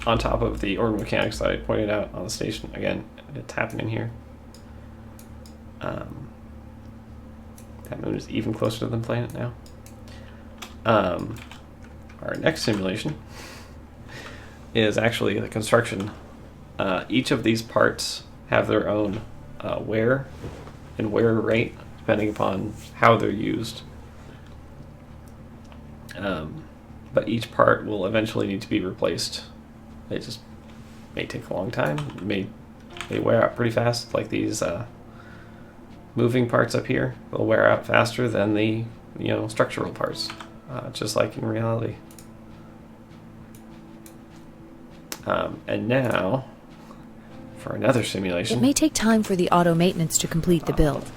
on top of the orbital mechanics that I pointed out on the station. Again, it's happening here. That moon is even closer to the planet now. Our next simulation is actually the construction. Each of these parts have their own wear and wear rate, depending upon how they're used. But each part will eventually need to be replaced. It just may take a long time. It may wear out pretty fast, like these moving parts up here. They'll wear out faster than the structural parts, just like in reality. And now, for another simulation. It may take time for the auto maintenance to complete the build.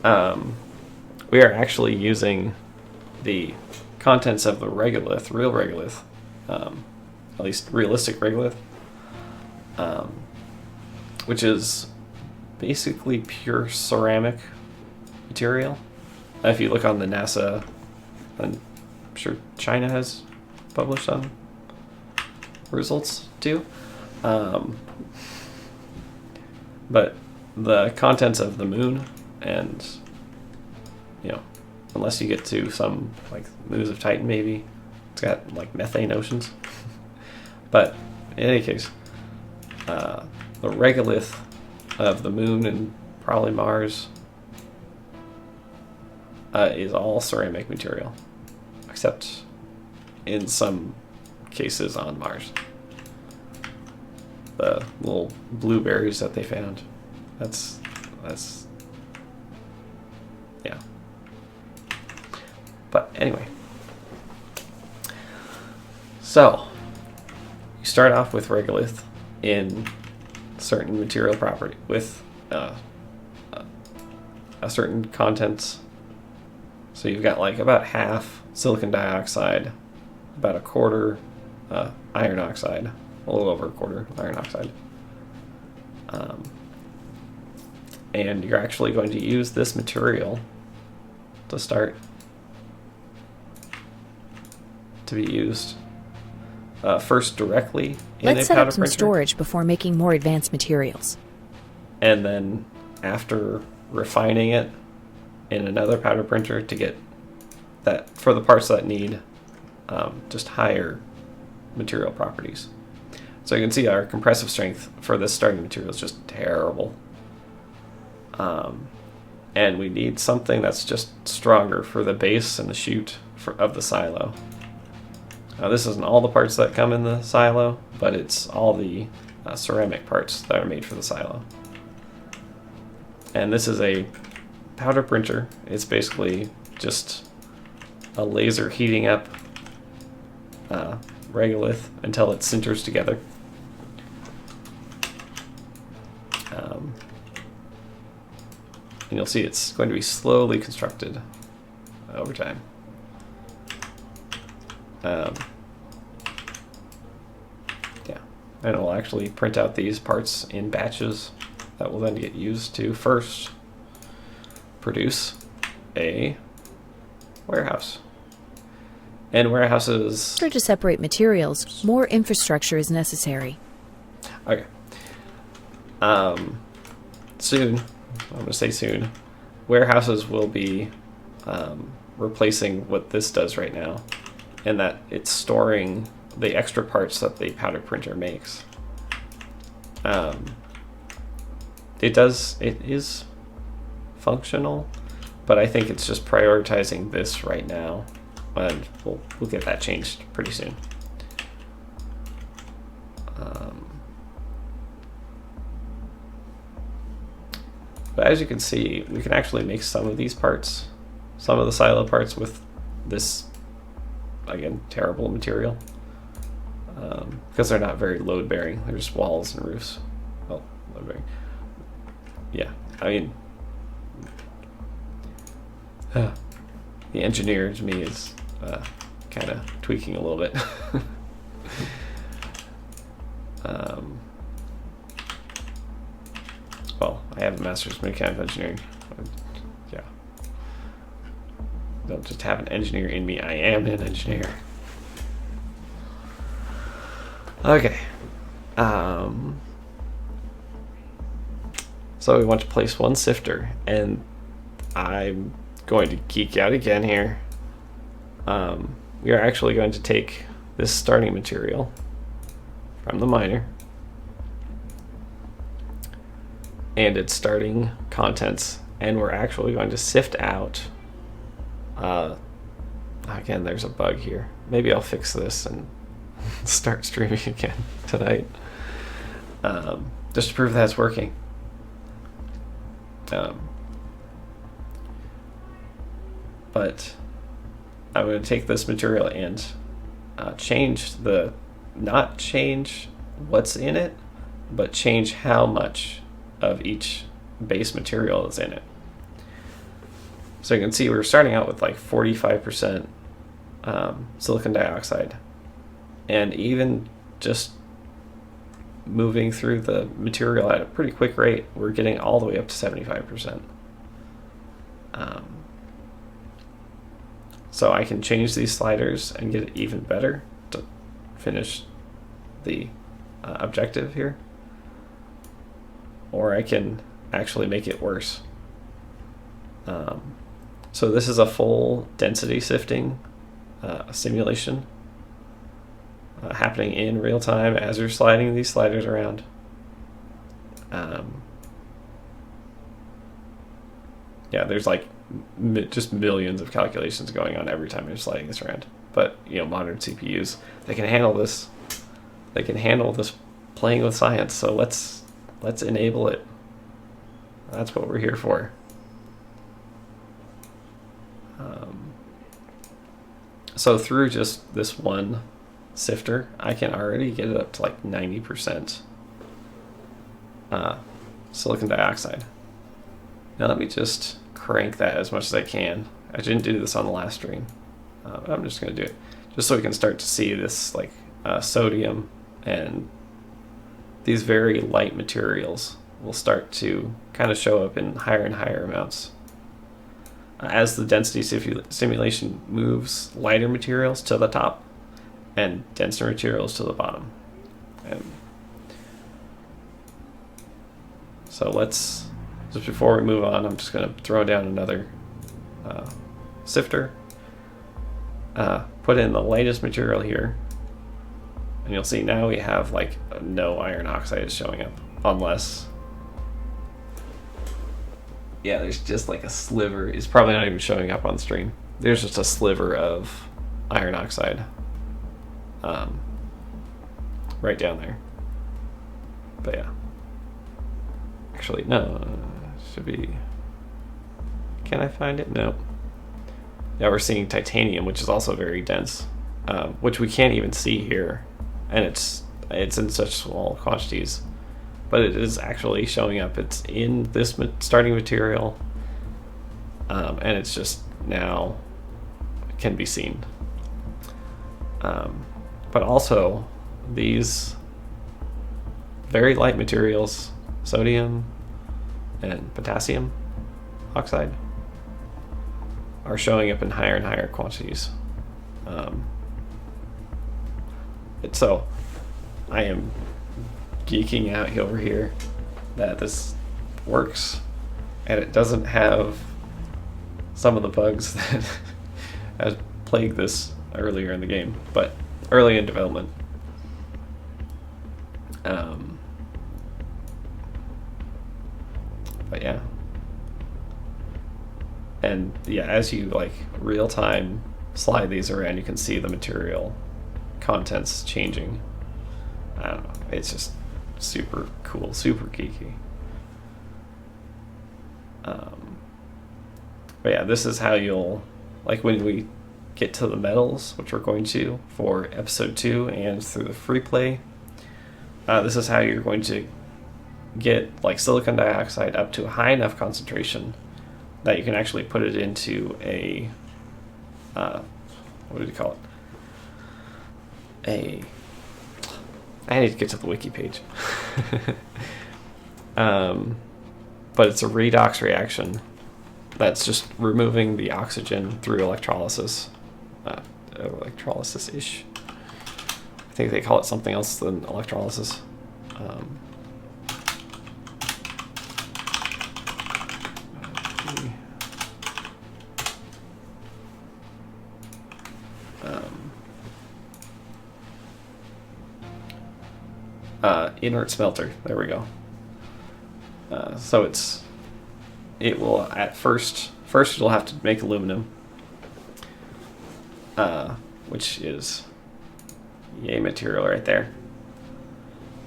We are actually using the contents of the regolith, real regolith, at least realistic regolith, which is basically pure ceramic material. If you look on the NASA, I'm sure China has published some results too. But the contents of the moon, and unless you get to some like moons of Titan, maybe it's got like methane oceans. But in any case, the regolith of the moon and probably Mars is all ceramic material, except in some cases on Mars. The little blueberries that they found, that's yeah. But anyway, so you start off with regolith in certain material property with a certain contents. So you've got like about half silicon dioxide, about a quarter iron oxide, a little over a quarter iron oxide. And you're actually going to use this material to start to be used first directly in Let's a set powder up some printer, storage before making more advanced materials. and then after refining it in another powder printer to get that for the parts that need just higher material properties. So you can see our compressive strength for this starting material is just terrible. And we need something that's just stronger for the base and the chute of the silo. Now this isn't all the parts that come in the silo, but it's all the ceramic parts that are made for the silo. And this is a powder printer. It's basically just a laser heating up regolith until it sinters together. And you'll see it's going to be slowly constructed over time. Yeah, and it'll actually print out these parts in batches that will then get used to first produce a warehouse. And warehouses... In order to separate materials, more infrastructure is necessary. Okay. Soon, I'm going to say soon, warehouses will be replacing what this does right now, in that it's storing the extra parts that the powder printer makes. It is functional, but I think it's just prioritizing this right now, and we'll get that changed pretty soon. But as you can see, we can actually make some of these parts, some of the silo parts, with this, again, terrible material. Because they're not very load-bearing. They're just walls and roofs. Well, load-bearing. Yeah, I mean, the engineer to me is kind of tweaking a little bit. Well, I have a master's in mechanical engineering. Yeah. Don't just have an engineer in me. I am an engineer. Okay. So we want to place one sifter, and I'm going to geek out again here. We are actually going to take this starting material from the miner and its starting contents, and we're actually going to sift out. Again, there's a bug here. Maybe I'll fix this and start streaming again tonight, just to prove that it's working. But I'm going to take this material and not change what's in it, but change how much of each base material is in it. So you can see we're starting out with like 45% silicon dioxide, and even just moving through the material at a pretty quick rate, we're getting all the way up to 75%. So I can change these sliders and get it even better to finish the objective here, or I can actually make it worse. So this is a full density sifting simulation happening in real time as you're sliding these sliders around. Yeah, there's like just millions of calculations going on every time you're sliding this around. But modern CPUs, they can handle this. They can handle this playing with science. So let's enable it. That's what we're here for. So through just this one sifter, I can already get it up to like 90% silicon dioxide. Now let me just crank that as much as I can. I didn't do this on the last stream, but I'm just going to do it just so we can start to see this like sodium and these very light materials will start to kind of show up in higher and higher amounts. As the density simulation moves lighter materials to the top and denser materials to the bottom. So let's, just before we move on, I'm just going to throw down another sifter, put in the lightest material here, and you'll see now we have like no iron oxide is showing up, unless, yeah, there's just like a sliver. It's probably not even showing up on stream. There's just a sliver of iron oxide right down there. But yeah, actually no, should be, can I find it? No. Yeah, we're seeing titanium, which is also very dense, which we can't even see here, and it's in such small quantities, but it is actually showing up. It's in this starting material, and it's just now can be seen. But also these very light materials, sodium and potassium oxide, are showing up in higher and higher quantities. So I am geeking out over here that this works and it doesn't have some of the bugs that has plagued this earlier in the game, but early in development. But yeah. And yeah, as you like real time slide these around, you can see the material contents changing. I don't know. It's just super cool, super geeky. But yeah, this is how you'll, like when we get to the metals, which we're going to for episode 2 and through the free play, this is how you're going to get like silicon dioxide up to a high enough concentration that you can actually put it into a what do you call it? I need to get to the wiki page. But it's a redox reaction that's just removing the oxygen through electrolysis. Electrolysis-ish. I think they call it something else than electrolysis. Inert smelter. There we go. So it will at first it'll have to make aluminum, which is yay material right there.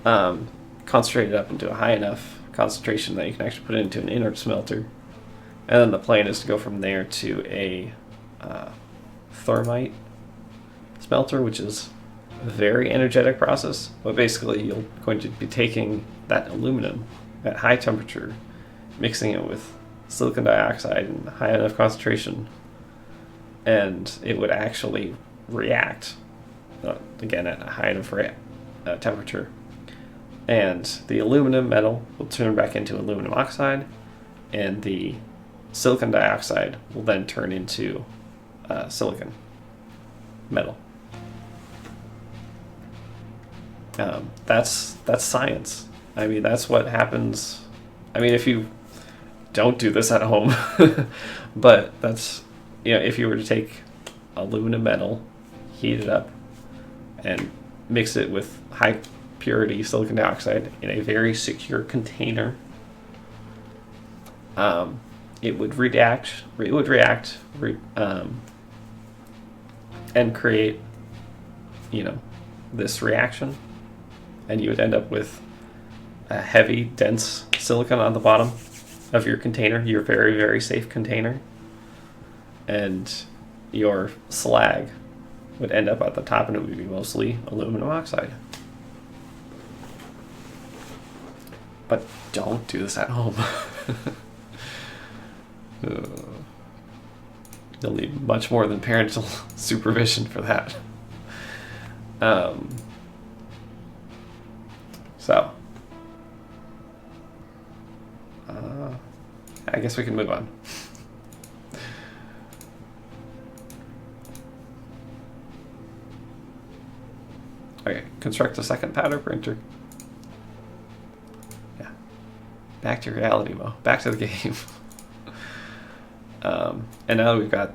Concentrate it up into a high enough concentration that you can actually put it into an inert smelter, and then the plan is to go from there to a thermite smelter, which is a very energetic process. But basically, you're going to be taking that aluminum at high temperature, mixing it with silicon dioxide in high enough concentration, and it would actually react, again at a high enough temperature, and the aluminum metal will turn back into aluminum oxide, and the silicon dioxide will then turn into silicon metal. That's science. I mean, that's what happens. I mean, if you don't do this at home, but that's, if you were to take aluminum metal, heat it up, and mix it with high purity silicon dioxide in a very secure container, it would react, and create, this reaction, and you would end up with a heavy, dense silicon on the bottom of your container, your very, very safe container, and your slag would end up at the top, and it would be mostly aluminum oxide. But don't do this at home. You'll need much more than parental supervision for that. I guess we can move on. Okay, construct a second powder printer. Yeah. Back to reality, Mo. Back to the game. And now we've got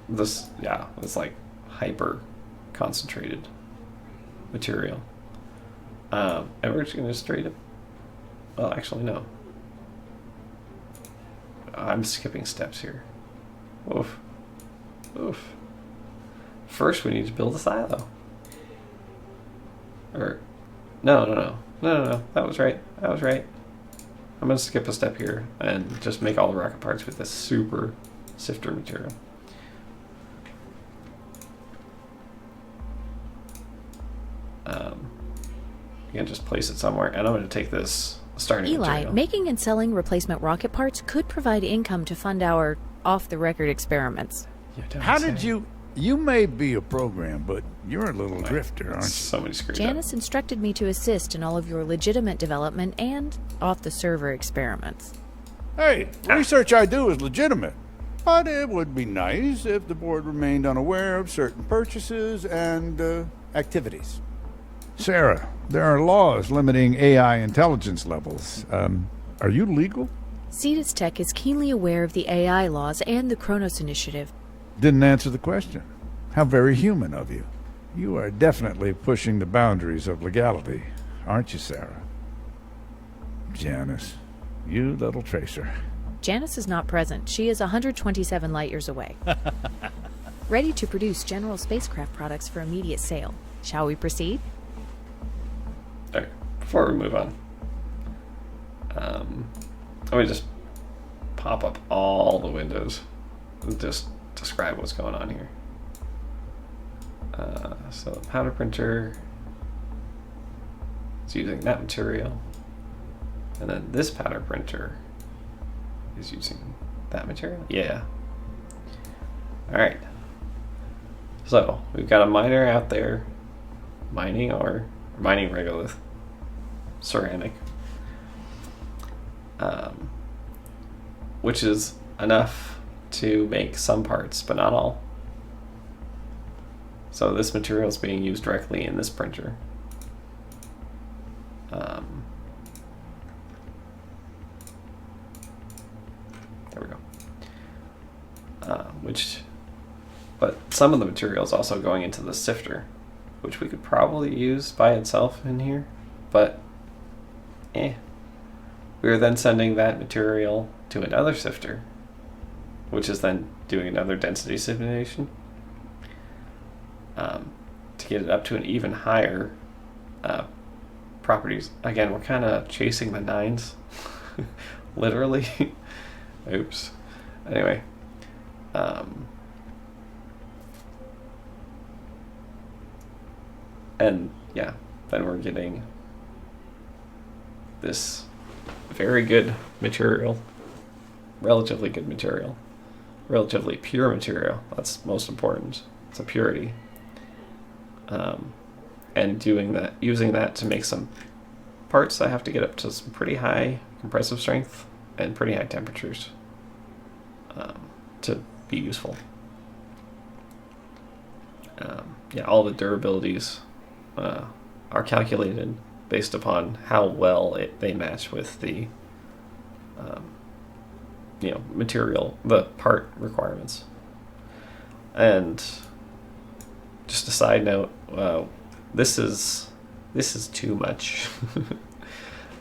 this like hyper concentrated material. And we're just going to straight up. Well, actually, no. I'm skipping steps here. Oof. Oof. First, we need to build a silo. Or, no. That was right. I'm going to skip a step here and just make all the rocket parts with this super sifter material. You can just place it somewhere, and I'm going to take this starting material. Making and selling replacement rocket parts could provide income to fund our off-the-record experiments. How did you may be a program, but you're a little drifter, aren't you? So many screws. Janice instructed me to assist in all of your legitimate development and off-the-server experiments. Hey, research I do is legitimate, but it would be nice if the board remained unaware of certain purchases and activities. SARA, there are laws limiting AI intelligence levels. Are you legal? Cetus Tech is keenly aware of the AI laws and the Kronos Initiative. Didn't answer the question. How very human of you. You are definitely pushing the boundaries of legality, aren't you, SARA? Janice, you little tracer. Janice is not present. She is 127 light years away. Ready to produce general spacecraft products for immediate sale. Shall we proceed? Okay, before we move on, let me just pop up all the windows and just describe what's going on here. So the powder printer is using that material, and then this powder printer is using that material. Yeah. All right. So we've got a miner out there mining regolith ceramic, which is enough to make some parts, but not all. So this material is being used directly in this printer. There we go. But some of the material is also going into the sifter, which we could probably use by itself in here, but we are then sending that material to another sifter, which is then doing another density simulation to get it up to an even higher properties. Again, we're kind of chasing the nines, literally. Oops. Anyway, and yeah, then we're getting this very good material, relatively good material, relatively pure material. That's most important. It's a purity. And using that to make some parts, I have to get up to some pretty high compressive strength and pretty high temperatures to be useful. All the durabilities are calculated based upon how well they match with the material, the part requirements. And just a side note, this is too much.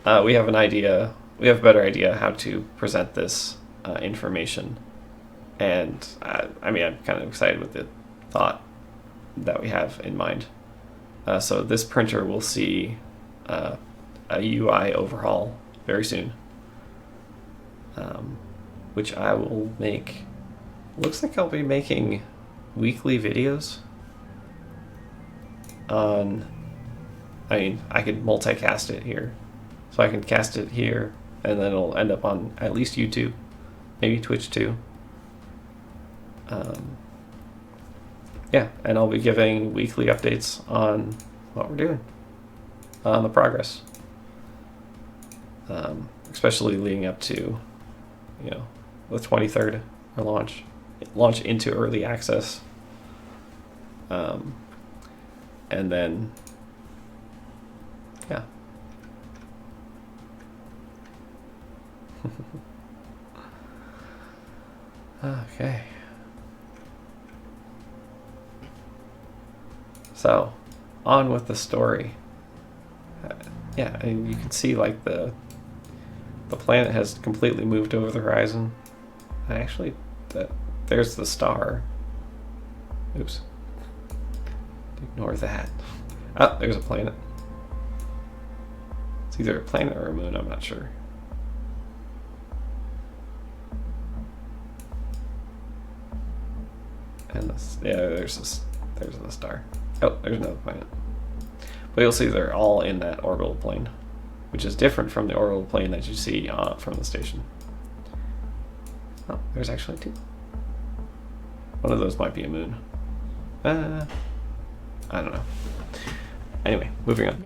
We have a better idea how to present this information, and I'm kind of excited with the thought that we have in mind. So this printer will see a UI overhaul very soon, which I will make. Looks like I'll be making weekly videos on, I could multicast it here. So I can cast it here, and then it'll end up on at least YouTube, maybe Twitch too. And I'll be giving weekly updates on what we're doing, on the progress, especially leading up to, the 23rd, our launch into early access, and then, Okay. So, on with the story. And you can see like the planet has completely moved over the horizon. And actually, there's the star. Oops. Ignore that. Oh, there's a planet. It's either a planet or a moon, I'm not sure. And there's the star. Oh, there's another planet. But you'll see they're all in that orbital plane, which is different from the orbital plane that you see from the station. Oh, there's actually two. One of those might be a moon. I don't know. Anyway, moving on.